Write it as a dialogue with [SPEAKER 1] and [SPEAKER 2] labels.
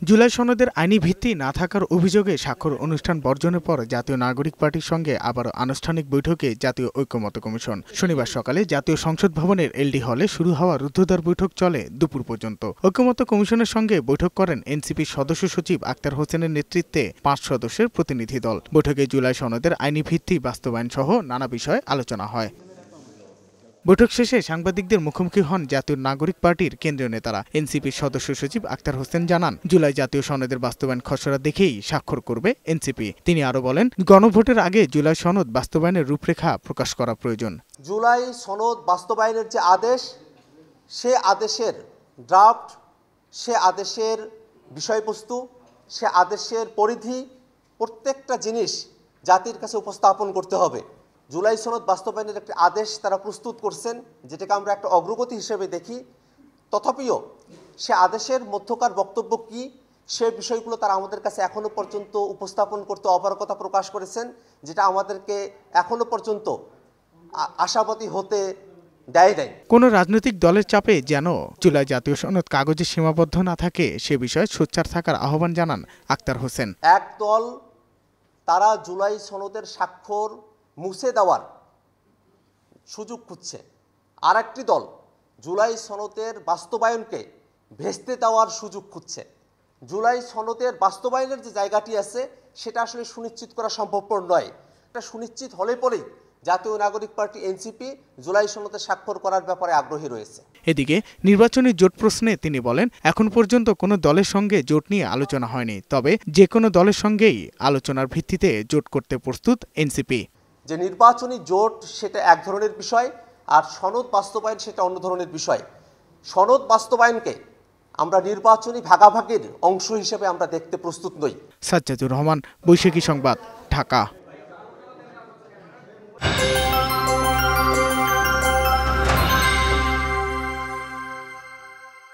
[SPEAKER 1] জুলাই সনদের আইনি ভিত্তি না থাকার অভিযোগে স্বাক্ষর অনুষ্ঠান বর্জনের পর জাতীয় নাগরিক পার্টির সঙ্গে আবারও আনুষ্ঠানিক বৈঠকে জাতীয় ঐকমত্য কমিশন। শনিবার সকালে জাতীয় সংসদ ভবনের এলডি হলে শুরু হওয়া রুদ্ধদ্বার বৈঠক চলে দুপুর পর্যন্ত। ঐকমত্য কমিশনের সঙ্গে বৈঠক করেন এনসিপির সদস্য সচিব আক্তার হোসেনের নেতৃত্বে 5 সদস্যের প্রতিনিধি দল। বৈঠকে জুলাই সনদের আইনি ভিত্তি বাস্তবায়ন সহ নানা বিষয়ে আলোচনা হয়। বৈঠক শেষে সাংবাদিকদের মুখোমুখি হন জাতীয় নাগরিক পার্টির কেন্দ্রীয় নেতারা। এনসিপির সদস্য সচিব আক্তার হোসেন জানান, জুলাই জাতীয় সনদের বাস্তবায়ন খসড়া দেখেই স্বাক্ষর করবে এনসিপি। তিনি আরো বলেন, গণভোটের আগে জুলাই সনদ বাস্তবায়নের রূপরেখা প্রকাশ করা প্রয়োজন।
[SPEAKER 2] জুলাই সনদ বাস্তবায়নের যে আদেশ, সে আদেশের ড্রাফট, সে আদেশের বিষয়বস্তু, সে আদেশের পরিধি, প্রত্যেকটা জিনিস জাতির কাছে উপস্থাপন করতে হবে। জুলাই সনদ বাস্তবায়নের একটি আদেশ তারা প্রস্তুত করছেন, যেটাকে আমরা একটা অগ্রগতি হিসেবে দেখি। তথাপিও সে আদেশের মধ্যকার বক্তব্য কি, সে বিষয়গুলো তারা আমাদের কাছে এখনো পর্যন্ত উপস্থাপন করতে অপারগতা প্রকাশ করেছেন, যেটা আমাদেরকে এখনো পর্যন্ত আশাবাদী হতে দেয় নাই।
[SPEAKER 1] কোন রাজনৈতিক দলের চাপে যেন জুলাই জাতীয় সনদ কাগজে সীমাবদ্ধ না থাকে, সে বিষয়ে সোচ্চার থাকার আহ্বান জানান আক্তার হোসেন।
[SPEAKER 2] এক দল তারা জুলাই সনদের স্বাক্ষর মুছে দেওয়ার সুযোগ খুঁজছে, আর একটি দল জুলাই সনদের বাস্তবায়নকে ভেস্তে দেওয়ার সুযোগ খুঁজছে। জুলাই সনদের বাস্তবায়নের যে জায়গাটি আছে, সেটা আসলে সুনিশ্চিত করা সম্ভবপর নয়। এটা সুনিশ্চিত হলে পরেই জাতীয় নাগরিক পার্টি এনসিপি জুলাই সনদে স্বাক্ষর করার ব্যাপারে আগ্রহী রয়েছে।
[SPEAKER 1] এদিকে নির্বাচনী জোট প্রশ্নে তিনি বলেন, এখন পর্যন্ত কোনো দলের সঙ্গে জোট নিয়ে আলোচনা হয়নি, তবে যে কোনো দলের সঙ্গেই আলোচনার ভিত্তিতে জোট করতে প্রস্তুত এনসিপি।
[SPEAKER 2] যে নির্বাচনী জোট সেটা এক ধরনের বিষয়, আর সনদ বাস্তবায়ন সেটা অন্য ধরনের বিষয়। সনদ বাস্তবায়নকে আমরা নির্বাচনী ভাগাভাগির অংশ হিসেবে আমরা দেখতে প্রস্তুত নই।
[SPEAKER 1] সাজ্জাদুর রহমান, বৈশাখী সংবাদ, ঢাকা।